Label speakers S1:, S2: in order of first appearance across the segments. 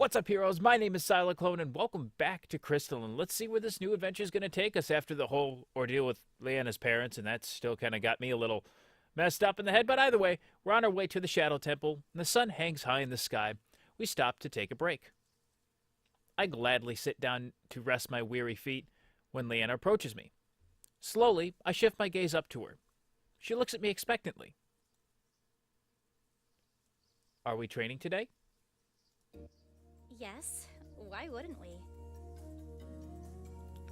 S1: What's up, heroes? My name is Sylarclone, and welcome back to Crystalline. Let's see where this new adventure is going to take us after the whole ordeal with Leanna's parents, and that still kind of got me a little messed up in the head. But either way, we're on our way to the Shadow Temple, and the sun hangs high in the sky. We stop to take a break. I gladly sit down to rest my weary feet when Leanna approaches me. Slowly, I shift my gaze up to her. She looks at me expectantly. Are we training today?
S2: Yes, why wouldn't we?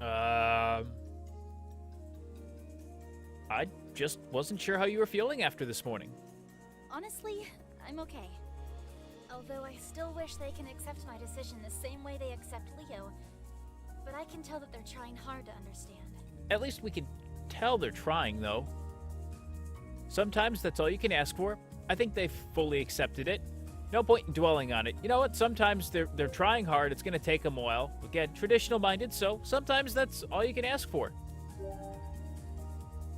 S1: I just wasn't sure how you were feeling after this morning.
S2: Honestly, I'm okay. Although I still wish they can accept my decision the same way they accept Leo. But I can tell that they're trying hard to understand.
S1: At least we can tell they're trying, though. Sometimes that's all you can ask for. I think they've fully accepted it. No point in dwelling on it. You know what? Sometimes they're trying hard. It's going to take them a while. Again, traditional-minded, so sometimes that's all you can ask for.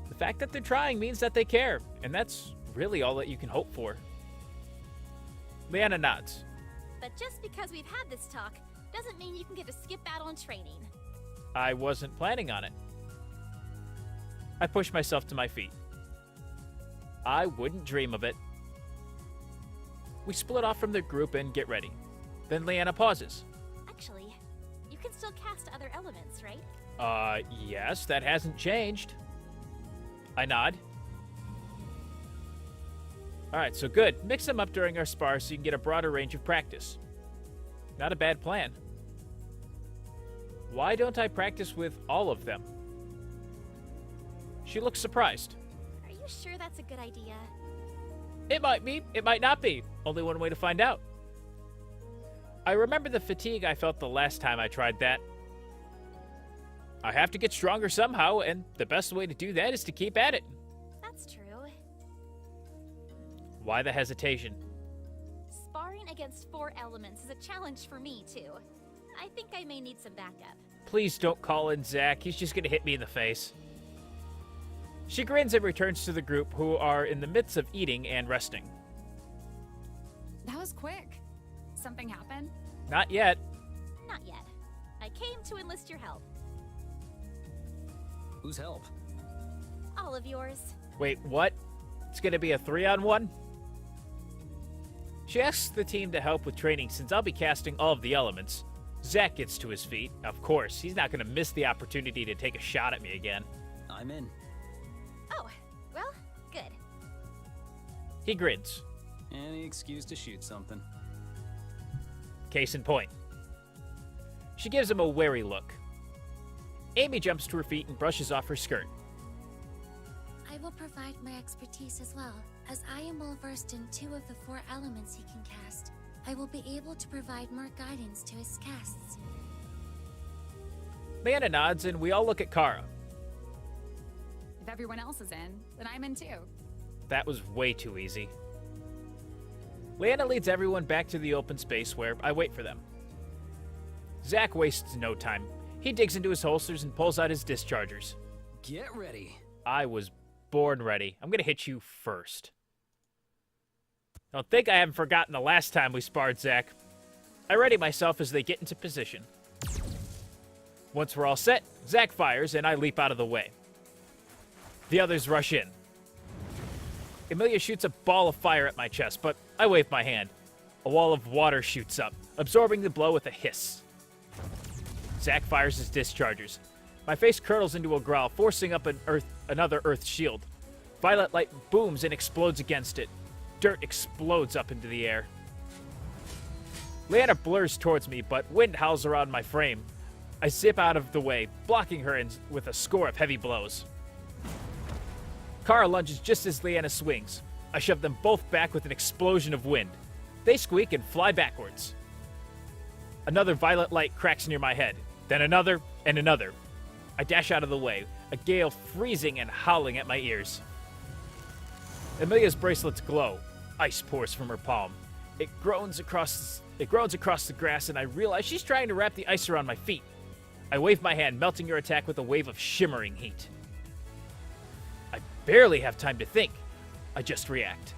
S1: The fact that they're trying means that they care, and that's really all that you can hope for. Leanna nods.
S2: But just because we've had this talk doesn't mean you can get to skip out on training.
S1: I wasn't planning on it. I push myself to my feet. I wouldn't dream of it. We split off from the group and get ready. Then Leanna pauses.
S2: Actually, you can still cast other elements, right?
S1: Yes, that hasn't changed. I nod. Alright, so good. Mix them up during our spars so you can get a broader range of practice. Not a bad plan. Why don't I practice with all of them? She looks surprised.
S2: Are you sure that's a good idea?
S1: It might be, it might not be. Only one way to find out. I remember the fatigue I felt the last time I tried that. I have to get stronger somehow, and the best way to do that is to keep at it.
S2: That's true.
S1: Why the hesitation?
S2: Sparring against 4 elements is a challenge for me, too. I think I may need some backup.
S1: Please don't call in Zach. He's just going to hit me in the face. She grins and returns to the group, who are in the midst of eating and resting.
S3: That was quick. Something happened?
S1: Not yet.
S2: Not yet. I came to enlist your help.
S4: Whose help?
S2: All of yours.
S1: Wait, what? It's going to be a 3-on-1? She asks the team to help with training since I'll be casting all of the elements. Zach gets to his feet. Of course, he's not going to miss the opportunity to take a shot at me again.
S4: I'm in.
S2: Oh, well, good.
S1: He grins.
S4: Any excuse to shoot something.
S1: Case in point. She gives him a wary look. Amy jumps to her feet and brushes off her skirt.
S5: I will provide my expertise as well, as I am well versed in 2 of the 4 elements he can cast. I will be able to provide more guidance to his casts.
S1: Leanna nods and we all look at Kara.
S3: If everyone else is in, then I'm in too.
S1: That was way too easy. Leanna leads everyone back to the open space where I wait for them. Zach wastes no time. He digs into his holsters and pulls out his dischargers.
S4: Get ready.
S1: I was born ready. I'm going to hit you first. Don't think I haven't forgotten the last time we sparred, Zach. I ready myself as they get into position. Once we're all set, Zach fires and I leap out of the way. The others rush in. Emilia shoots a ball of fire at my chest, but I wave my hand. A wall of water shoots up, absorbing the blow with a hiss. Zach fires his dischargers. My face curdles into a growl, forcing up another earth shield. Violet light booms and explodes against it. Dirt explodes up into the air. Leanna blurs towards me, but wind howls around my frame. I zip out of the way, blocking her with a score of heavy blows. Kara lunges just as Leanna swings. I shove them both back with an explosion of wind. They squeak and fly backwards. Another violet light cracks near my head, then another and another. I dash out of the way, a gale freezing and howling at my ears. Emilia's bracelets glow. Ice pours from her palm. It groans across the grass, and I realize she's trying to wrap the ice around my feet. I wave my hand, melting her attack with a wave of shimmering heat. I barely have time to think. I just react.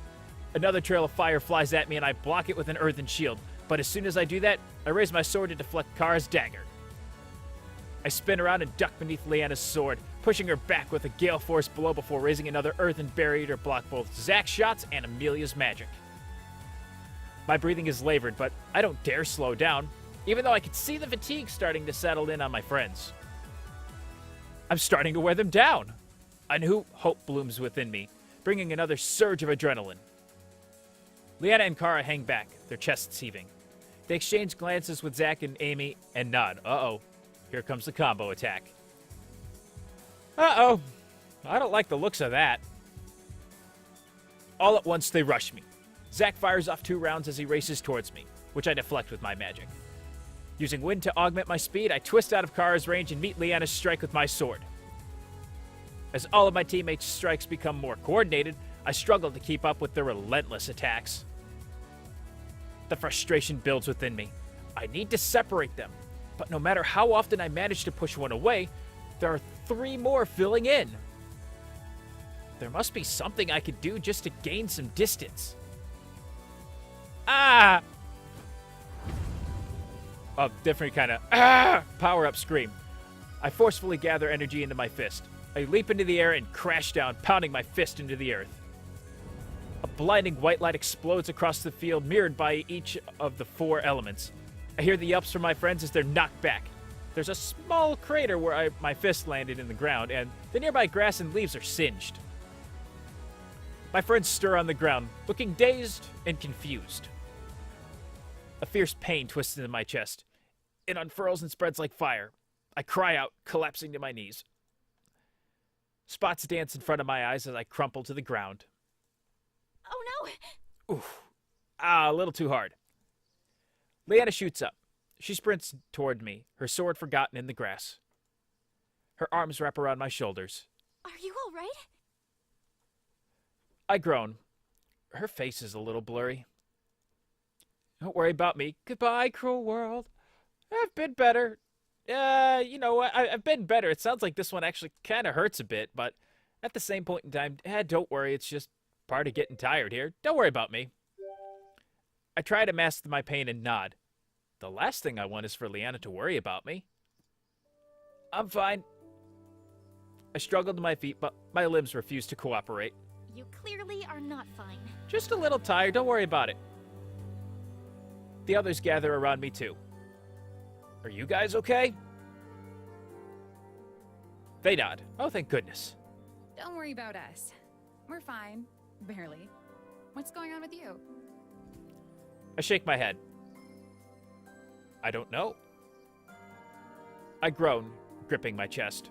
S1: Another trail of fire flies at me, and I block it with an earthen shield. But as soon as I do that, I raise my sword to deflect Kara's dagger. I spin around and duck beneath Leanna's sword, pushing her back with a gale force blow before raising another earthen barrier to block both Zack's shots and Amelia's magic. My breathing is labored, but I don't dare slow down, even though I could see the fatigue starting to settle in on my friends. I'm starting to wear them down. A new hope blooms within me, bringing another surge of adrenaline. Leanna and Kara hang back, their chests heaving. They exchange glances with Zack and Amy and nod. Uh-oh. Here comes the combo attack. Uh-oh. I don't like the looks of that. All at once, they rush me. Zack fires off 2 rounds as he races towards me, which I deflect with my magic. Using wind to augment my speed, I twist out of Kara's range and meet Leanna's strike with my sword. As all of my teammates' strikes become more coordinated, I struggle to keep up with their relentless attacks. The frustration builds within me. I need to separate them, but no matter how often I manage to push one away, there are 3 more filling in. There must be something I could do just to gain some distance. Ah! A different kind of power-up scream. I forcefully gather energy into my fist. I leap into the air and crash down, pounding my fist into the earth. A blinding white light explodes across the field, mirrored by each of the 4 elements. I hear the yelps from my friends as they're knocked back. There's a small crater where my fist landed in the ground, and the nearby grass and leaves are singed. My friends stir on the ground, looking dazed and confused. A fierce pain twists into my chest. It unfurls and spreads like fire. I cry out, collapsing to my knees. Spots dance in front of my eyes as I crumple to the ground.
S2: Oh no!
S1: Oof. A little too hard. Leanna shoots up. She sprints toward me, her sword forgotten in the grass. Her arms wrap around my shoulders.
S2: Are you alright?
S1: I groan. Her face is a little blurry. Don't worry about me. Goodbye, cruel world. I've been better. You know what? I've been better. It sounds like this one actually kind of hurts a bit, but at the same point in time, don't worry. It's just part of getting tired here. Don't worry about me. I try to mask my pain and nod. The last thing I want is for Leanna to worry about me. I'm fine. I struggle to my feet, but my limbs refuse to cooperate.
S2: You clearly are not fine.
S1: Just a little tired. Don't worry about it. The others gather around me too. Are you guys okay? They nod. Oh, thank goodness.
S3: Don't worry about us. We're fine. Barely. What's going on with you?
S1: I shake my head. I don't know. I groan, gripping my chest.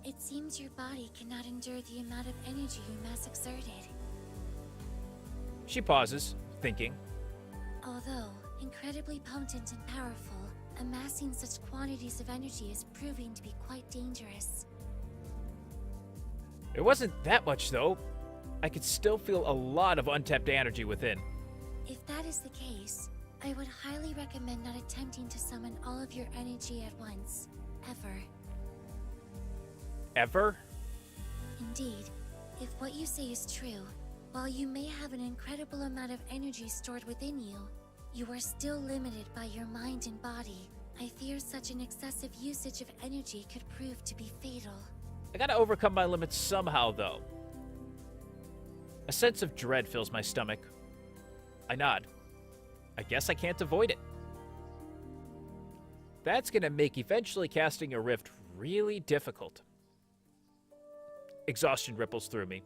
S5: It seems your body cannot endure the amount of energy you mass exerted.
S1: She pauses, thinking.
S5: Although incredibly potent and powerful, amassing such quantities of energy is proving to be quite dangerous.
S1: It wasn't that much, though. I could still feel a lot of untapped energy within.
S5: If that is the case, I would highly recommend not attempting to summon all of your energy at once, ever.
S1: Ever?
S5: Indeed, if what you say is true, while you may have an incredible amount of energy stored within you, you are still limited by your mind and body. I fear such an excessive usage of energy could prove to be fatal.
S1: I gotta overcome my limits somehow, though. A sense of dread fills my stomach. I nod. I guess I can't avoid it. That's gonna make eventually casting a rift really difficult. Exhaustion ripples through me.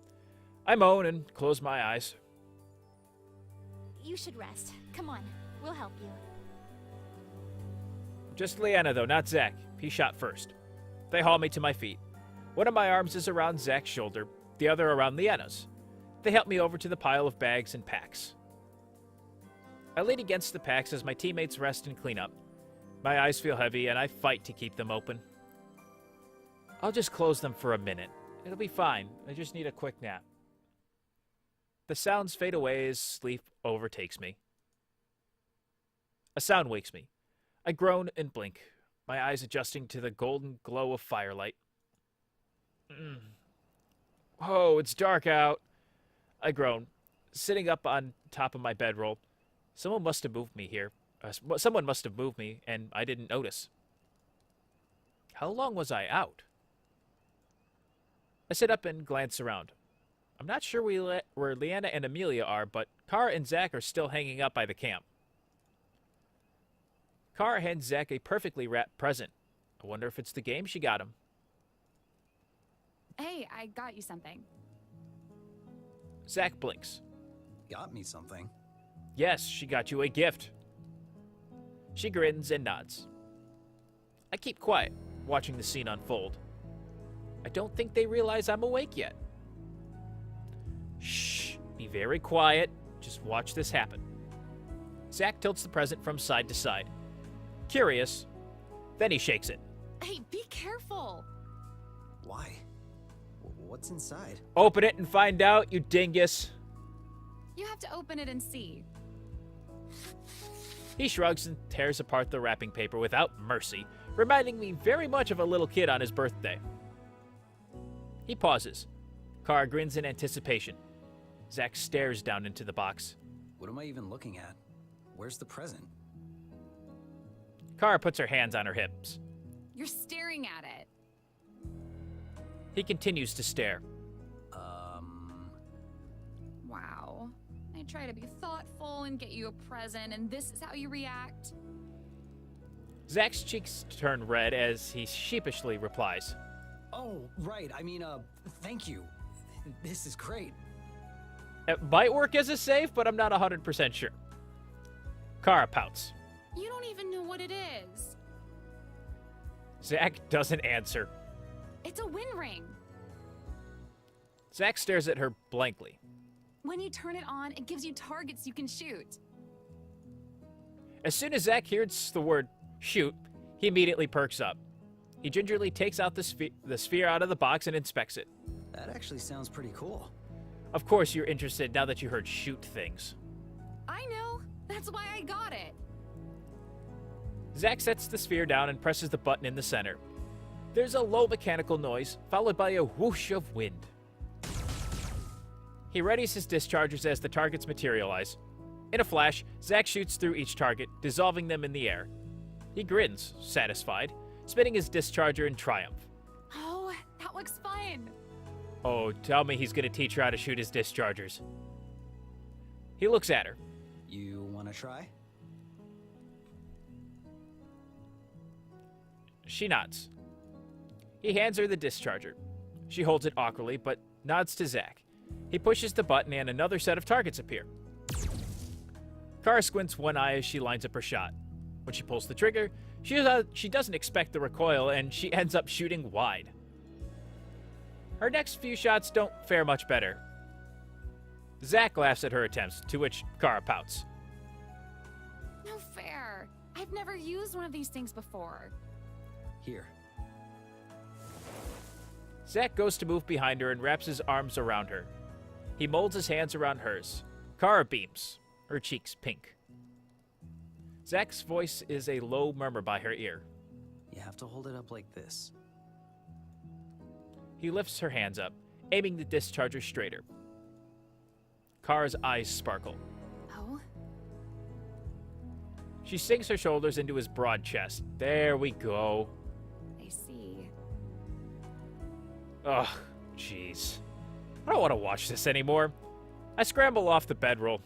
S1: I moan and close my eyes.
S2: You should rest. Come on, we'll help you.
S1: Just Leanna, though, not Zack. He shot first. They haul me to my feet. One of my arms is around Zack's shoulder, the other around Leanna's. They help me over to the pile of bags and packs. I lean against the packs as my teammates rest and clean up. My eyes feel heavy, and I fight to keep them open. I'll just close them for a minute. It'll be fine. I just need a quick nap. The sounds fade away as sleep overtakes me. A sound wakes me. I groan and blink, my eyes adjusting to the golden glow of firelight. Oh, it's dark out. I groan, sitting up on top of my bedroll. Someone must have moved me here. Someone must have moved me, and I didn't notice. How long was I out? I sit up and glance around. I'm not sure where Leanna and Amelia are, but Kara and Zack are still hanging out by the camp. Kara hands Zack a perfectly wrapped present. I wonder if it's the game she got him.
S3: Hey, I got you something.
S1: Zack blinks.
S4: Got me something.
S1: Yes, she got you a gift. She grins and nods. I keep quiet, watching the scene unfold. I don't think they realize I'm awake yet. Shh, be very quiet. Just watch this happen. Zack tilts the present from side to side. Curious, then he shakes it.
S3: Hey, be careful.
S4: Why? What's inside?
S1: Open it and find out, you dingus.
S3: You have to open it and see.
S1: He shrugs and tears apart the wrapping paper without mercy, reminding me very much of a little kid on his birthday. He pauses. Kara grins in anticipation. Zack stares down into the box.
S4: What am I even looking at? Where's the present?
S1: Kara puts her hands on her hips.
S3: You're staring at it.
S1: He continues to stare.
S3: Wow. I try to be thoughtful and get you a present, and this is how you react?
S1: Zack's cheeks turn red as he sheepishly replies.
S4: Oh, right. I mean, thank you. This is great.
S1: It might work as a save, but I'm not 100% sure. Kara pouts.
S3: You don't even know what it is.
S1: Zack doesn't answer.
S3: It's a wind ring.
S1: Zack stares at her blankly.
S3: When you turn it on, it gives you targets you can shoot.
S1: As soon as Zack hears the word shoot, he immediately perks up. He gingerly takes out the sphere out of the box and inspects it.
S4: That actually sounds pretty cool.
S1: Of course you're interested now that you heard shoot things.
S3: I know. That's why I got it.
S1: Zack sets the sphere down and presses the button in the center. There's a low mechanical noise, followed by a whoosh of wind. He readies his dischargers as the targets materialize. In a flash, Zack shoots through each target, dissolving them in the air. He grins, satisfied, spinning his discharger in triumph.
S3: Oh, that looks fun.
S1: Oh, tell me he's gonna teach her how to shoot his dischargers. He looks at her.
S4: You want to try?
S1: She nods. He hands her the discharger. She holds it awkwardly, but nods to Zack. He pushes the button and another set of targets appear. Kara squints one eye as she lines up her shot. When she pulls the trigger, she doesn't expect the recoil and she ends up shooting wide. Her next few shots don't fare much better. Zack laughs at her attempts, to which Kara pouts.
S3: No fair. I've never used one of these things before.
S4: Here.
S1: Zack goes to move behind her and wraps his arms around her. He molds his hands around hers. Kara beams, her cheeks pink. Zack's voice is a low murmur by her ear.
S4: You have to hold it up like this.
S1: He lifts her hands up, aiming the discharger straighter. Kara's eyes sparkle.
S3: Oh?
S1: She sinks her shoulders into his broad chest. There we go.
S3: I see.
S1: Ugh, jeez. I don't want to watch this anymore. I scramble off the bedroll.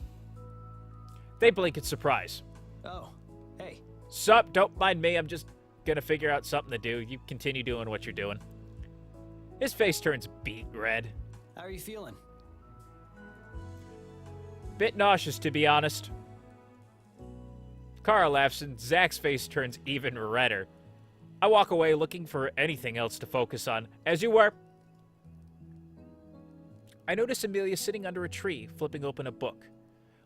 S1: They blink in surprise.
S4: Oh, hey.
S1: Sup, don't mind me. I'm just gonna figure out something to do. You continue doing what you're doing. His face turns beet red.
S4: How are you feeling?
S1: Bit nauseous, to be honest. Kara laughs and Zack's face turns even redder. I walk away looking for anything else to focus on, as you were. I notice Amelia sitting under a tree, flipping open a book.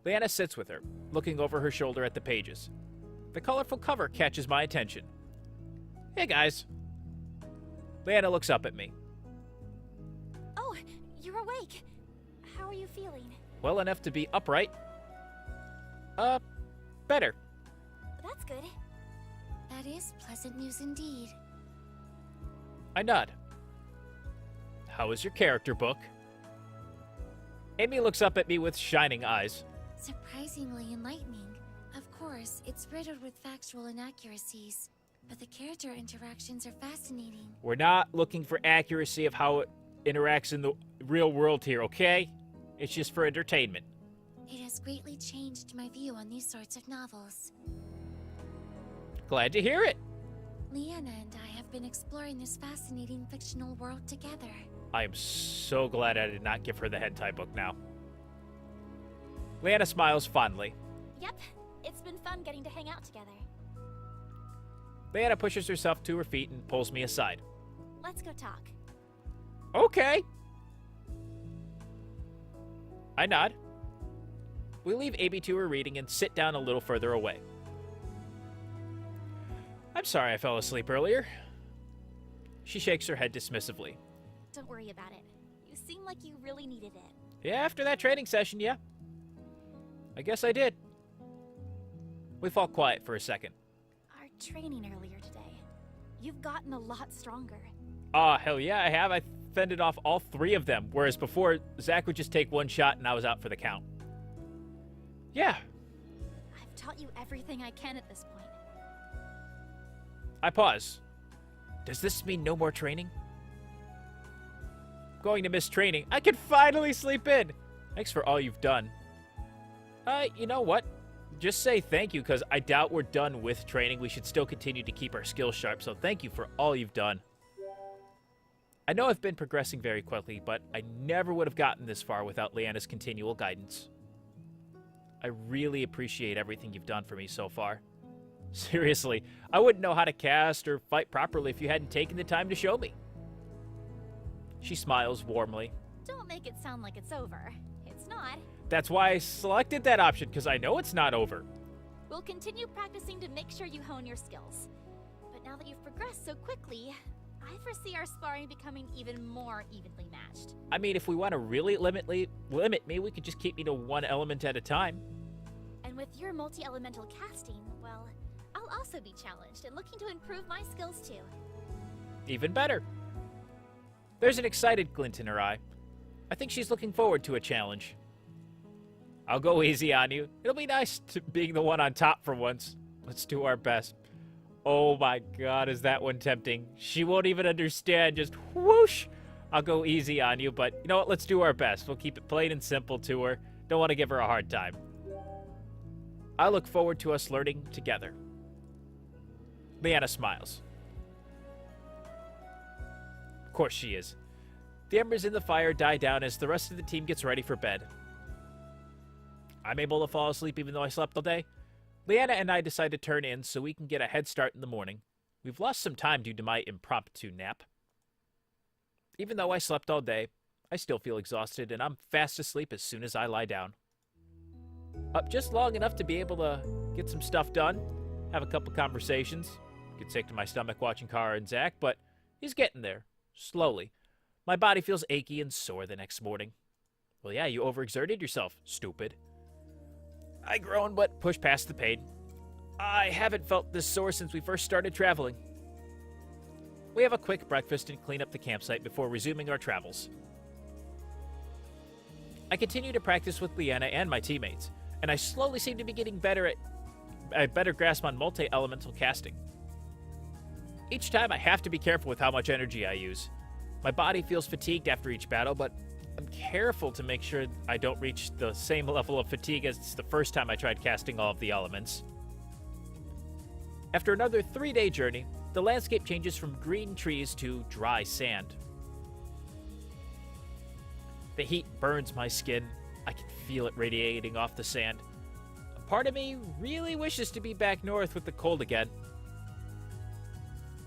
S1: Leanna sits with her, looking over her shoulder at the pages. The colorful cover catches my attention. Hey, guys. Leanna looks up at me.
S2: Oh, you're awake. How are you feeling?
S1: Well enough to be upright. Better.
S2: That's good.
S5: That is pleasant news indeed.
S1: I nod. How is your character book? Amy looks up at me with shining eyes.
S5: Surprisingly enlightening. Of course, it's riddled with factual inaccuracies, but the character interactions are fascinating.
S1: We're not looking for accuracy of how it interacts in the real world here, okay? It's just for entertainment.
S5: It has greatly changed my view on these sorts of novels.
S1: Glad to hear it.
S5: Leanna and I have been exploring this fascinating fictional world together.
S1: I am so glad I did not give her the hentai book now. Leanna smiles fondly.
S2: Yep, it's been fun getting to hang out together.
S1: Leanna pushes herself to her feet and pulls me aside.
S2: Let's go talk.
S1: Okay. I nod. We leave AB to her reading and sit down a little further away. I'm sorry I fell asleep earlier. She shakes her head dismissively.
S2: Don't worry about it. You seem like you really needed it.
S1: Yeah, after that training session, yeah. I guess I did. We fall quiet for a second.
S2: Our training earlier today. You've gotten a lot stronger.
S1: Hell yeah, I have. I fended off all 3 of them, whereas before, Zach would just take 1 shot and I was out for the count. Yeah.
S2: I've taught you everything I can at this point.
S1: I pause. Does this mean no more training? Going to miss training. I can finally sleep in. Thanks for all you've done. You know what? Just say thank you, because I doubt we're done with training. We should still continue to keep our skills sharp, so thank you for all you've done. I know I've been progressing very quickly, but I never would have gotten this far without Leanna's continual guidance. I really appreciate everything you've done for me so far. Seriously, I wouldn't know how to cast or fight properly if you hadn't taken the time to show me. She smiles warmly.
S2: Don't make it sound like it's over. It's not.
S1: That's why I selected that option, because I know it's not over.
S2: We'll continue practicing to make sure you hone your skills. But now that you've progressed so quickly, I foresee our sparring becoming even more evenly matched.
S1: I mean, if we want to really limit me, we could just keep me to 1 element at a time.
S2: And with your multi-elemental casting, well, I'll also be challenged and looking to improve my skills too.
S1: Even better. There's an excited glint in her eye. I think she's looking forward to a challenge. I'll go easy on you. It'll be nice to being the one on top for once. Let's do our best. Oh my god, is that one tempting? She won't even understand. Just whoosh. I'll go easy on you, but you know what? Let's do our best. We'll keep it plain and simple to her. Don't want to give her a hard time. I look forward to us learning together. Leanna smiles. Of course she is. The embers in the fire die down as the rest of the team gets ready for bed. I'm able to fall asleep even though I slept all day. Leanna and I decide to turn in so we can get a head start in the morning. We've lost some time due to my impromptu nap. Even though I slept all day, I still feel exhausted and I'm fast asleep as soon as I lie down. Up just long enough to be able to get some stuff done, have a couple conversations, get sick to my stomach watching Kara and Zach, but he's getting there, slowly. My body feels achy and sore the next morning. Well, yeah, you overexerted yourself, stupid. I groan, but push past the pain. I haven't felt this sore since we first started traveling. We have a quick breakfast and clean up the campsite before resuming our travels. I continue to practice with Leanna and my teammates, and I slowly seem to be getting better at a better grasp on multi-elemental casting. Each time I have to be careful with how much energy I use. My body feels fatigued after each battle, but I'm careful to make sure I don't reach the same level of fatigue as the first time I tried casting all of the elements. After another 3-day journey, the landscape changes from green trees to dry sand. The heat burns my skin. I can feel it radiating off the sand. A part of me really wishes to be back north with the cold again.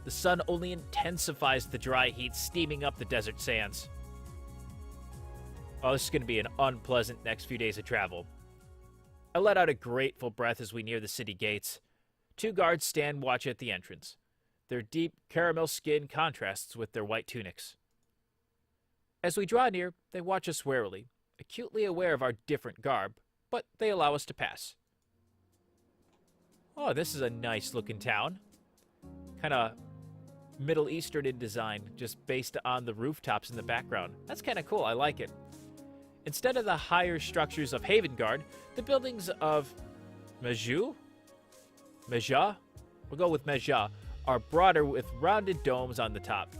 S1: The sun only intensifies the dry heat, steaming up the desert sands. Oh, this is going to be an unpleasant next few days of travel. I let out a grateful breath as we near the city gates. 2 guards stand watch at the entrance. Their deep caramel skin contrasts with their white tunics. As we draw near, they watch us warily, acutely aware of our different garb, but they allow us to pass. Oh, this is a nice-looking town. Kind of Middle Eastern in design, just based on the rooftops in the background. That's kind of cool. I like it. Instead of the higher structures of Havengard, the buildings of Mejuhh? Mejuhh? We'll go with Mejuhh, are broader with rounded domes on the top.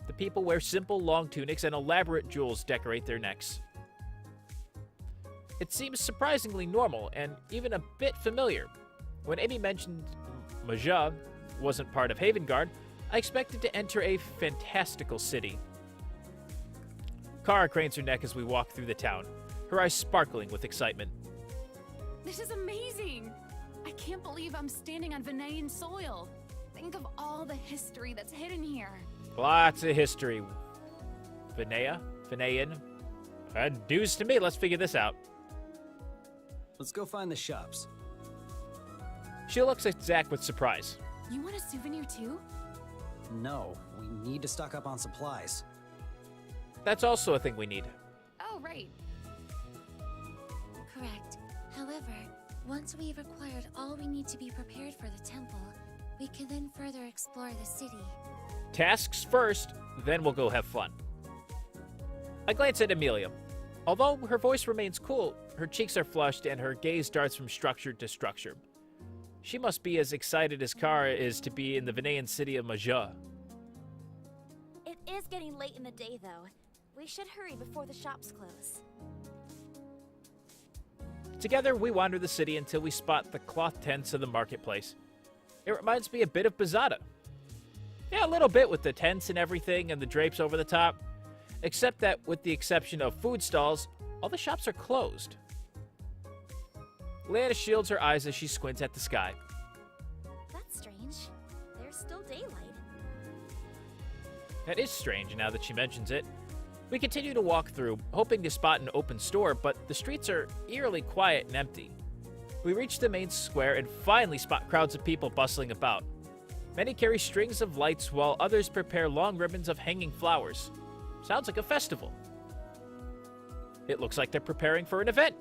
S1: The people wear simple long tunics and elaborate jewels decorate their necks. It seems surprisingly normal and even a bit familiar. When Amy mentioned Mejuhh wasn't part of Havengard, I expected to enter a fantastical city. Kara cranes her neck as we walk through the town, her eyes sparkling with excitement.
S3: This is amazing! I can't believe I'm standing on Venean soil. Think of all the history that's hidden here.
S1: Lots of history. Venean? News to me, let's figure this out.
S4: Let's go find the shops.
S1: She looks at Zack with surprise.
S3: You want a souvenir too?
S4: No, we need to stock up on supplies.
S1: That's also a thing we need.
S3: Oh, right.
S5: Correct. However, once we've acquired all we need to be prepared for the temple, we can then further explore the city.
S1: Tasks first, then we'll go have fun. I glance at Amelia. Although her voice remains cool, her cheeks are flushed and her gaze darts from structure to structure. She must be as excited as Kara is to be in the Venean city of Mejuhh.
S2: It is getting late in the day, though. We should hurry before the shops close.
S1: Together, we wander the city until we spot the cloth tents of the marketplace. It reminds me a bit of Bizada. Yeah, a little bit with the tents and everything and the drapes over the top. Except that, with the exception of food stalls, all the shops are closed. Leanna shields her eyes as she squints at the sky.
S2: That's strange. There's still daylight.
S1: That is strange now that she mentions it. We continue to walk through, hoping to spot an open store, but the streets are eerily quiet and empty. We reach the main square and finally spot crowds of people bustling about. Many carry strings of lights while others prepare long ribbons of hanging flowers. Sounds like a festival. It looks like they're preparing for an event.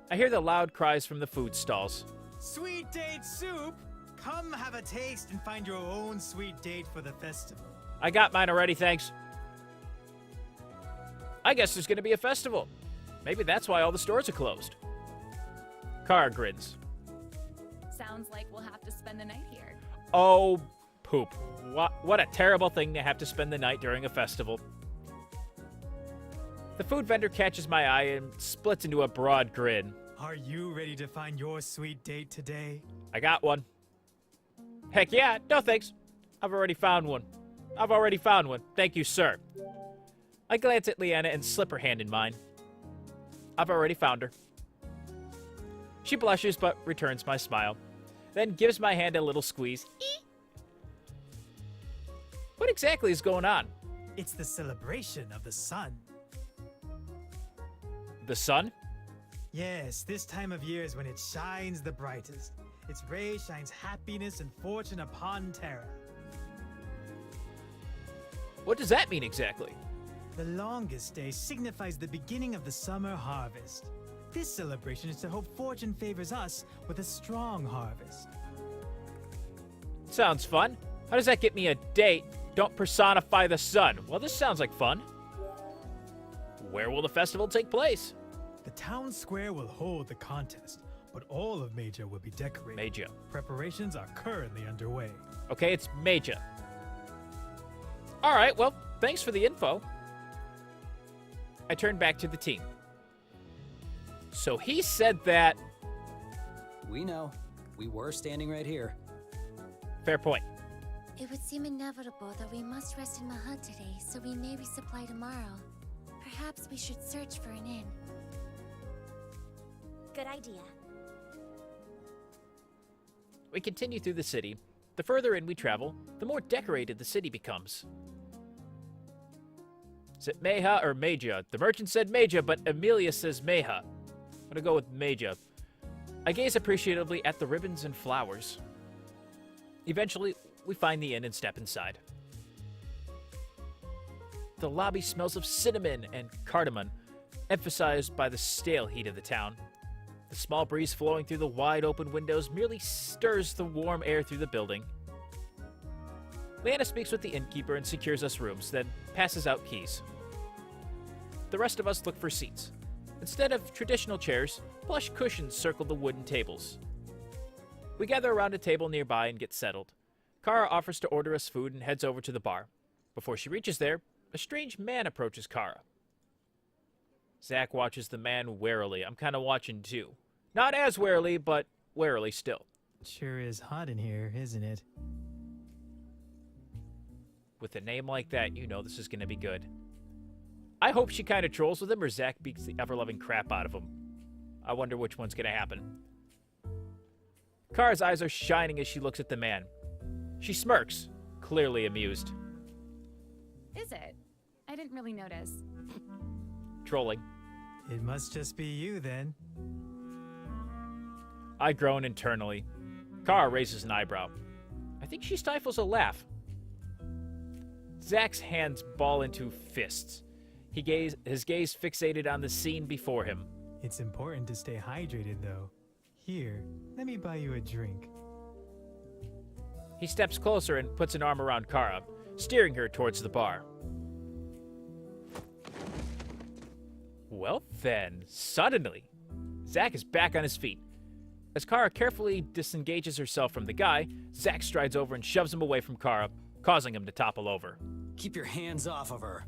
S1: I hear the loud cries from the food stalls.
S6: Sweet date soup! Come have a taste and find your own sweet date for the festival.
S1: I got mine already, thanks. I guess there's gonna be a festival. Maybe that's why all the stores are closed. Kara grins.
S3: Sounds like we'll have to spend the night here.
S1: Oh, poop. What a terrible thing to have to spend the night during a festival. The food vendor catches my eye and splits into a broad grin.
S6: Are you ready to find your sweet date today?
S1: I got one. Heck yeah, no thanks. I've already found one. Thank you, sir. I glance at Leanna and slip her hand in mine. I've already found her. She blushes but returns my smile, then gives my hand a little squeeze. Eek. What exactly is going on?
S6: It's the celebration of the sun.
S1: The sun?
S6: Yes, this time of year is when it shines the brightest. Its ray shines happiness and fortune upon Terra.
S1: What does that mean exactly?
S6: The longest day signifies the beginning of the summer harvest. This celebration is to hope fortune favors us with a strong harvest.
S1: Sounds fun. How does that get me a date? Don't personify the sun. Well, this sounds like fun. Where will the festival take place?
S6: The town square will hold the contest, but all of Mejuhh will be decorated.
S1: Mejuhh.
S6: Preparations are currently underway.
S1: Okay, it's Mejuhh. All right, well, thanks for the info. I turn back to the team. So he said that...
S4: We know. We were standing right here.
S1: Fair point.
S5: It would seem inevitable that we must rest in Mejuhh today, so we may resupply tomorrow. Perhaps we should search for an inn.
S2: Good idea.
S1: We continue through the city. The further in we travel, the more decorated the city becomes. Is it Mejuhh or Mejuhh? The merchant said Mejuhh, but Amelia says Mejuhh. I'm gonna go with Mejuhh. I gaze appreciatively at the ribbons and flowers. Eventually, we find the inn and step inside. The lobby smells of cinnamon and cardamom, emphasized by the stale heat of the town. The small breeze flowing through the wide open windows merely stirs the warm air through the building. Leanna speaks with the innkeeper and secures us rooms, then passes out keys. the rest of us look for seats. Instead of traditional chairs, plush cushions circle the wooden tables. We gather around a table nearby and get settled. Kara offers to order us food and heads over to the bar. Before she reaches there, a strange man approaches Kara. Zack watches the man warily. I'm kind of watching too. Not as warily, but warily still.
S6: Sure is hot in here, isn't it?
S1: With a name like that, you know this is going to be good. I hope she kind of trolls with him or Zack beats the ever-loving crap out of him. I wonder which one's going to happen. Kara's eyes are shining as she looks at the man. She smirks, clearly amused.
S3: Is it? I didn't really notice.
S1: Trolling.
S6: It must just be you then.
S1: I groan internally. Kara raises an eyebrow. I think she stifles a laugh. Zack's hands ball into fists. His gaze fixated on the scene before him.
S6: It's important to stay hydrated, though. Here, let me buy you a drink.
S1: He steps closer and puts an arm around Kara, steering her towards the bar. Well then, suddenly, Zack is back on his feet. As Kara carefully disengages herself from the guy, Zack strides over and shoves him away from Kara, causing him to topple over.
S4: Keep your hands off of her.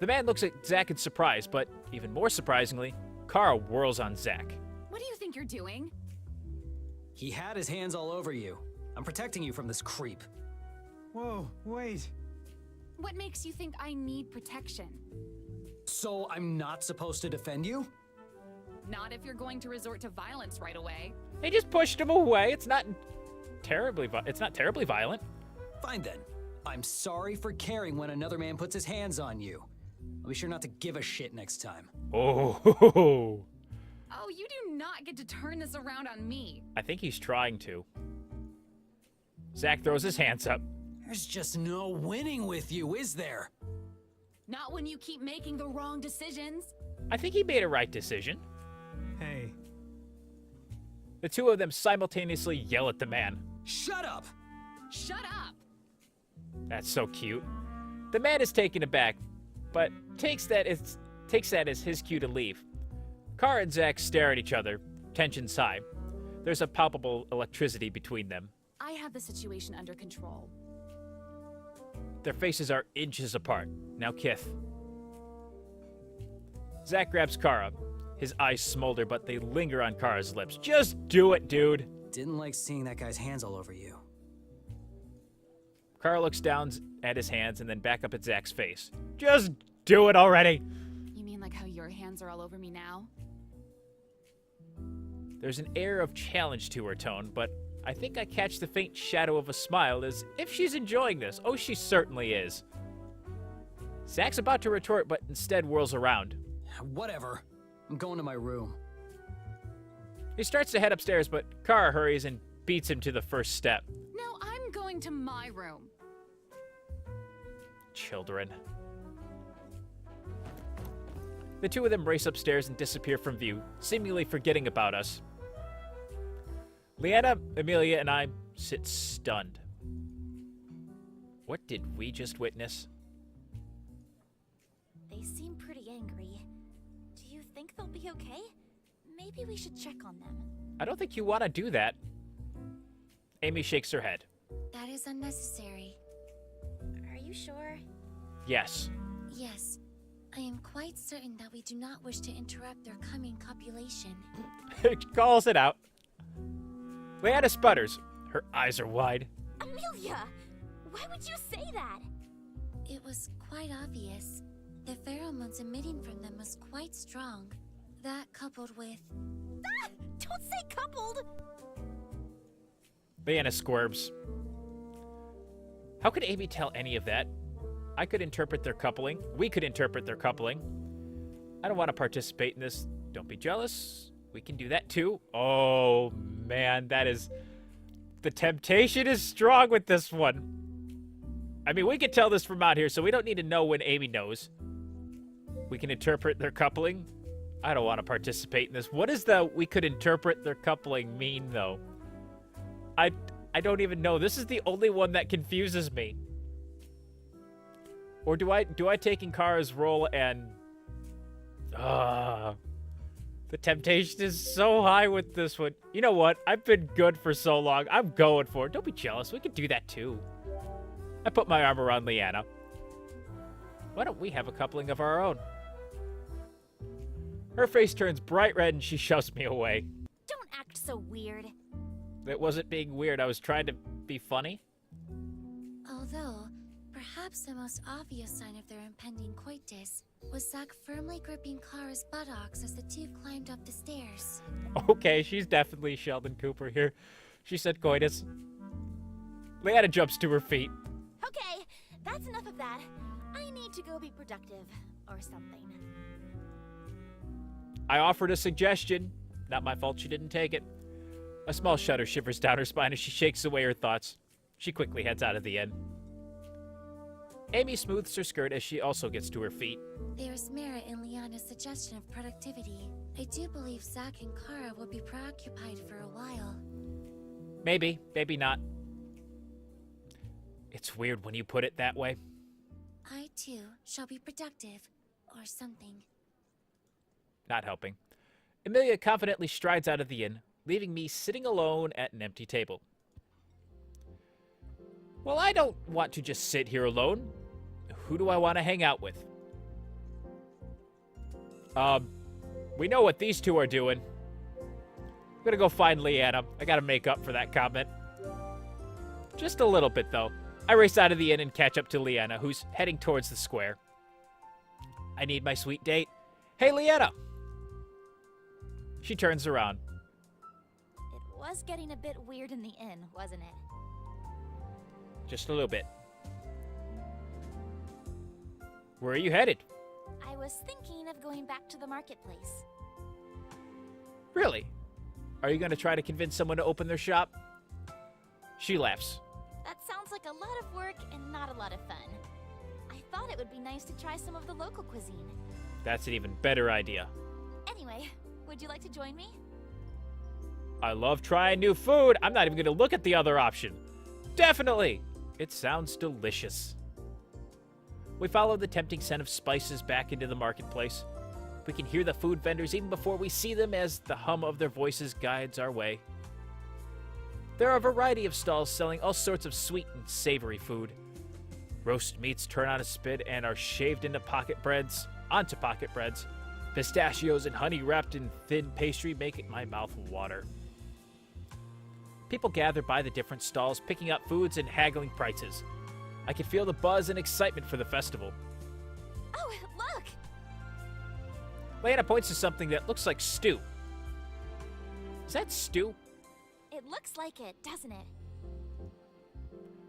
S1: The man looks at Zack in surprise, but even more surprisingly, Kara whirls on Zack.
S3: What do you think you're doing?
S4: He had his hands all over you. I'm protecting you from this creep.
S6: Whoa, wait.
S3: What makes you think I need protection?
S4: So I'm not supposed to defend you?
S3: Not if you're going to resort to violence right away.
S1: He just pushed him away. It's not terribly violent.
S4: Fine then. I'm sorry for caring when another man puts his hands on you. I'll be sure not to give a shit next time.
S1: Oh,
S3: Oh, you do not get to turn this around on me.
S1: I think he's trying to. Zack throws his hands up.
S4: There's just no winning with you, is there?
S3: Not when you keep making the wrong decisions.
S1: I think he made a right decision.
S6: Hey,
S1: The two of them simultaneously yell at the man.
S4: Shut up!
S3: Shut up!
S1: That's so cute. The man is taken aback, but takes that as his cue to leave. Kara and Zack stare at each other, tensions high. There's a palpable electricity between them.
S3: I have the situation under control.
S1: Their faces are inches apart. Now Kith. Zack grabs Kara. His eyes smolder, but they linger on Kara's lips. Just do it, dude.
S4: Didn't like seeing that guy's hands all over you.
S1: Kara looks down at his hands and then back up at Zack's face. Just do it already.
S3: You mean like how your hands are all over me now?
S1: There's an air of challenge to her tone, but I think I catch the faint shadow of a smile as if she's enjoying this. Oh, she certainly is. Zack's about to retort, but instead whirls around.
S4: Whatever. I'm going to my room.
S1: He starts to head upstairs, but Kara hurries and beats him to the first step.
S3: No, I'm going to my room.
S1: Children. The two of them race upstairs and disappear from view, seemingly forgetting about us. Leanna, Amelia, and I sit stunned. What did we just witness?
S2: They seem pretty angry. Do you think they'll be okay? Maybe we should check on them.
S1: I don't think you want to do that. Amy shakes her head.
S5: That is unnecessary.
S2: Are you sure?
S1: Yes.
S5: Yes, I am quite certain that we do not wish to interrupt their coming copulation.
S1: Calls it out. Leanna sputters. Her eyes are wide.
S2: Amelia! Why would you say that?
S5: It was quite obvious. The pheromones emitting from them was quite strong. That coupled with...
S2: Ah! Don't say coupled!
S1: Leanna squirms. How could Amy tell any of that? I could interpret their coupling. We could interpret their coupling. I don't want to participate in this. Don't be jealous. We can do that too. Oh, man, that is... The temptation is strong with this one. I mean, we can tell this from out here, so we don't need to know when Amy knows. We can interpret their coupling. I don't want to participate in this. What does the we could interpret their coupling mean, though? I don't even know. This is the only one that confuses me. Or do I take Inkara's role and... the temptation is so high with this one. You know what? I've been good for so long. I'm going for it. Don't be jealous. We can do that too. I put my arm around Leanna. Why don't we have a coupling of our own? Her face turns bright red and she shoves me away.
S2: Don't act so weird.
S1: It wasn't being weird. I was trying to be funny.
S5: Although, perhaps the most obvious sign of their impending coitus was Zack firmly gripping Kara's buttocks as the two climbed up the stairs.
S1: Okay, she's definitely Sheldon Cooper here. She said coitus. Leanna jumps to her feet.
S2: Okay, that's enough of that. I need to go be productive, or something.
S1: I offered a suggestion. Not my fault she didn't take it. A small shudder shivers down her spine as she shakes away her thoughts. She quickly heads out of the inn. Amy smooths her skirt as she also gets to her feet.
S5: There's merit in Leanna's suggestion of productivity. I do believe Zack and Kara will be preoccupied for a while.
S1: Maybe, maybe not. It's weird when you put it that way.
S5: I, too, shall be productive, or something.
S1: Not helping. Amelia confidently strides out of the inn, leaving me sitting alone at an empty table. Well, I don't want to just sit here alone. Who do I want to hang out with? We know what these two are doing. I'm gonna go find Leanna. I gotta make up for that comment. Just a little bit, though. I race out of the inn and catch up to Leanna, who's heading towards the square. I need my sweet date. Hey, Leanna! She turns around.
S2: It was getting a bit weird in the inn, wasn't it?
S1: Just a little bit. Where are you headed?
S2: I was thinking of going back to the marketplace.
S1: Really? Are you going to try to convince someone to open their shop? She laughs.
S2: That sounds like a lot of work and not a lot of fun. I thought it would be nice to try some of the local cuisine.
S1: That's an even better idea.
S2: Anyway, would you like to join me?
S1: I love trying new food. I'm not even going to look at the other option. Definitely. It sounds delicious. We follow the tempting scent of spices back into the marketplace. We can hear the food vendors even before we see them as the hum of their voices guides our way. There are a variety of stalls selling all sorts of sweet and savory food. Roast meats turn on a spit and are shaved onto pocket breads. Pistachios and honey wrapped in thin pastry make my mouth water. People gather by the different stalls, picking up foods and haggling prices. I can feel the buzz and excitement for the festival.
S2: Oh, look!
S1: Leanna points to something that looks like stew. Is that stew?
S2: It looks like it, doesn't it?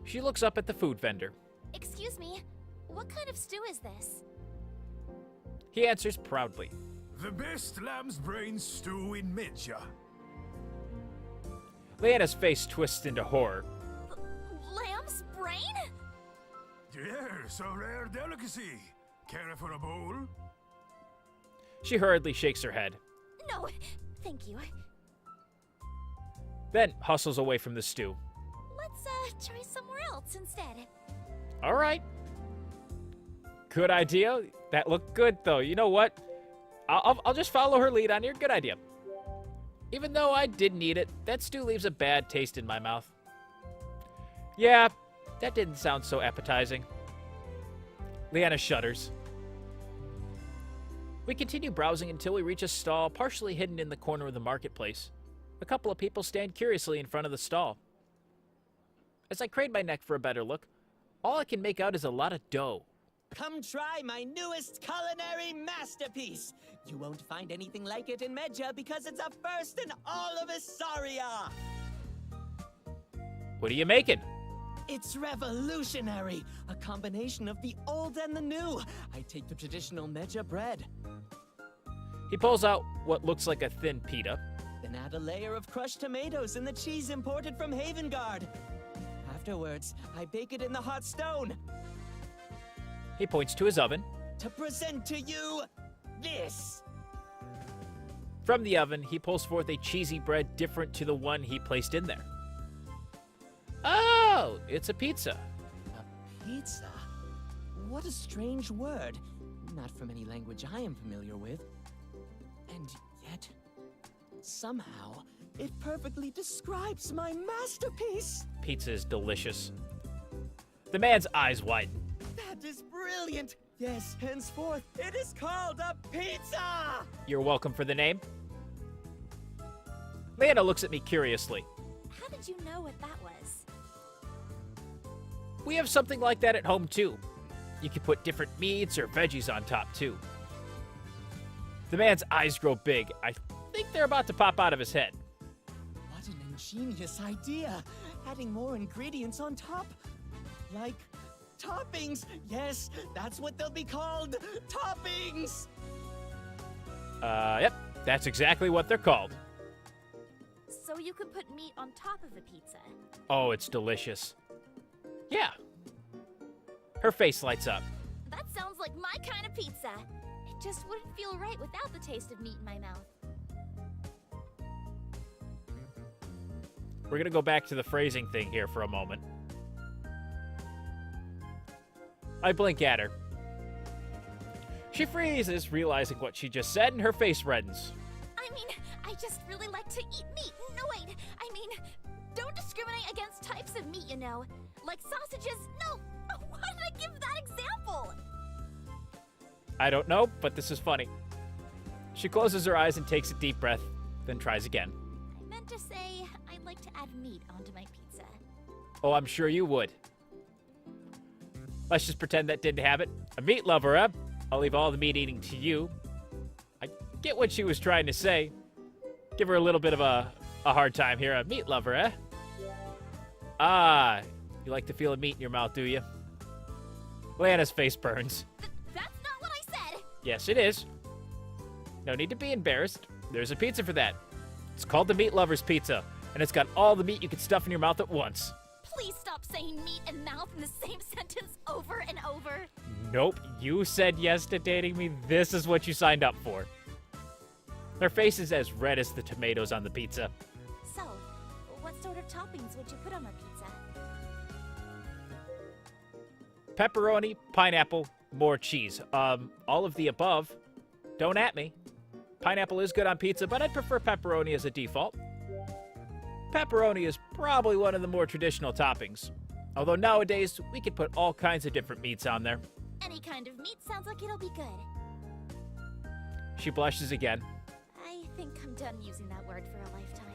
S1: She looks up at the food vendor.
S2: Excuse me, what kind of stew is this?
S1: He answers proudly.
S7: The best lamb's brain stew in Mejuhh.
S1: Leanna's face twists into horror.
S2: Lamb's brain?
S7: Yes, a rare delicacy. Care for a bowl?
S1: She hurriedly shakes her head,
S2: No, thank you.
S1: then hustles away from the stew.
S2: Let's try somewhere else instead.
S1: All right. Good idea. That looked good, though. You know what? I'll just follow her lead on here. Good idea. Even though I didn't eat it, that stew leaves a bad taste in my mouth. Yeah, that didn't sound so appetizing. Leanna shudders. We continue browsing until we reach a stall partially hidden in the corner of the marketplace. A couple of people stand curiously in front of the stall. As I crane my neck for a better look, all I can make out is a lot of dough.
S8: Come try my newest culinary masterpiece. You won't find anything like it in Mejuhh because it's a first in all of Isaria.
S1: What are you making?
S8: It's revolutionary, a combination of the old and the new. I take the traditional Mejuhh bread,
S1: He pulls out what looks like a thin pita.
S8: then add a layer of crushed tomatoes and the cheese imported from Havengard. Afterwards, I bake it in the hot stone
S1: He points to his oven.
S8: to present to you this.
S1: From the oven, he pulls forth a cheesy bread different to the one he placed in there. Oh, it's a pizza.
S8: A pizza? What a strange word. Not from any language I am familiar with. And yet, somehow, it perfectly describes my masterpiece.
S1: Pizza is delicious. The man's eyes widen.
S8: That is brilliant. Yes, henceforth, it is called a pizza!
S1: You're welcome for the name. Leanna looks at me curiously.
S2: How did you know what that was?
S1: We have something like that at home, too. You can put different meats or veggies on top, too. The man's eyes grow big. I think they're about to pop out of his head.
S8: What an ingenious idea! Adding more ingredients on top. Like toppings! Yes, that's what they'll be called! Toppings!
S1: Yep, that's exactly what they're called.
S2: So you could put meat on top of a pizza.
S1: Oh, it's delicious. Yeah. Her face lights up.
S2: That sounds like my kind of pizza. It just wouldn't feel right without the taste of meat in my mouth.
S1: We're gonna go back to the phrasing thing here for a moment. I blink at her. She freezes, realizing what she just said, and her face reddens.
S2: I mean, I just really like to eat meat. No, wait. I mean, don't discriminate against types of meat, you know. Like sausages. No. Why did I give that example?
S1: I don't know, but this is funny. She closes her eyes and takes a deep breath, then tries again.
S2: I meant to say I'd like to add meat onto my pizza.
S1: Oh, I'm sure you would. Let's just pretend that didn't happen. A meat lover, eh? I'll leave all the meat eating to you. I get what she was trying to say. Give her a little bit of a hard time here. A meat lover, eh? Ah, you like the feel of meat in your mouth, do you? Leanna's face burns.
S2: That's not what I said.
S1: Yes, it is. No need to be embarrassed. There's a pizza for that. It's called the Meat Lover's Pizza, and it's got all the meat you can stuff in your mouth at once.
S2: Please stop saying meat and mouth in the same sentence over and over.
S1: Nope, you said yes to dating me. This is what you signed up for. Her face is as red as the tomatoes on the pizza.
S2: So, what sort of toppings would you put on my pizza?
S1: Pepperoni, pineapple, more cheese. All of the above. Don't at me. Pineapple is good on pizza, but I'd prefer pepperoni as a default. Pepperoni is probably one of the more traditional toppings. Although nowadays, we could put all kinds of different meats on there.
S2: Any kind of meat sounds like it'll be good.
S1: She blushes again.
S2: I think I'm done using that word for a lifetime.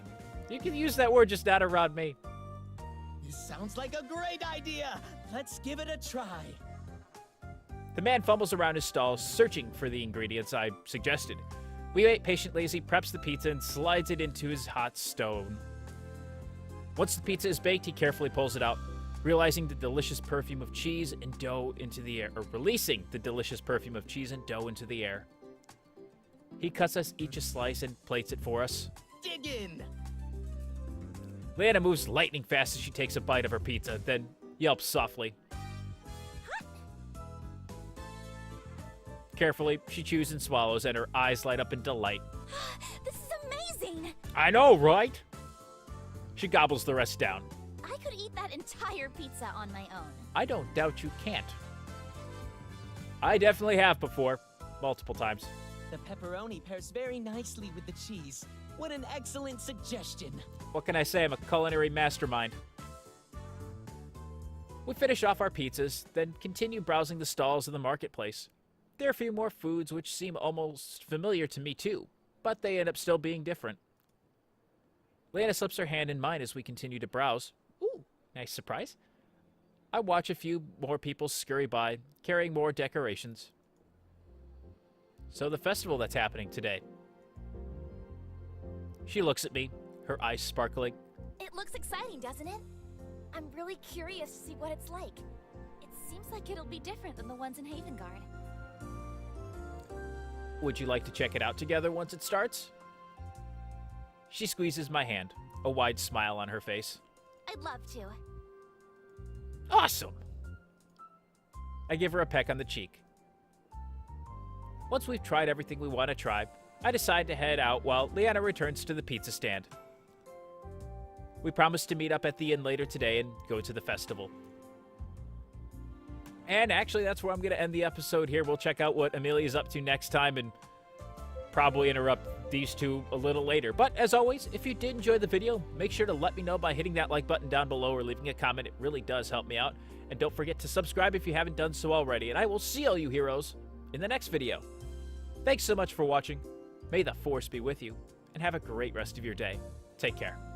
S1: You can use that word, just not around me.
S8: This sounds like a great idea! Let's give it a try.
S1: The man fumbles around his stall, searching for the ingredients I suggested. We wait patiently as he preps the pizza and slides it into his hot stone. Once the pizza is baked, he carefully pulls it out, realizing the delicious perfume of cheese and dough into the air, or releasing the delicious perfume of cheese and dough into the air. He cuts us each a slice and plates it for us.
S8: Dig in!
S1: Leanna moves lightning fast as she takes a bite of her pizza, then yelps softly. Carefully, she chews and swallows, and her eyes light up in delight.
S2: This is amazing!
S1: I know, right? She gobbles the rest down.
S2: I could eat that entire pizza on my own.
S1: I don't doubt you can't. I definitely have before. Multiple times.
S8: The pepperoni pairs very nicely with the cheese. What an excellent suggestion.
S1: What can I say? I'm a culinary mastermind. We finish off our pizzas, then continue browsing the stalls in the marketplace. There are a few more foods which seem almost familiar to me too, but they end up still being different. Leanna slips her hand in mine as we continue to browse. Ooh, nice surprise. I watch a few more people scurry by, carrying more decorations. So the festival that's happening today. She looks at me, her eyes sparkling.
S2: It looks exciting, doesn't it? I'm really curious to see what it's like. It seems like it'll be different than the ones in Havengard.
S1: Would you like to check it out together once it starts? She squeezes my hand, a wide smile on her face.
S2: I'd love to.
S1: Awesome! I give her a peck on the cheek. Once we've tried everything we want to try, I decide to head out while Leanna returns to the pizza stand. We promise to meet up at the inn later today and go to the festival. And actually, that's where I'm going to end the episode here. We'll check out what Amelia's up to next time and probably interrupt these two a little later. But as always, if you did enjoy the video, make sure to let me know by hitting that like button down below or leaving a comment. It really does help me out. And don't forget to subscribe if you haven't done so already. And I will see all you heroes in the next video. Thanks so much for watching. May the Force be with you, and have a great rest of your day. Take care.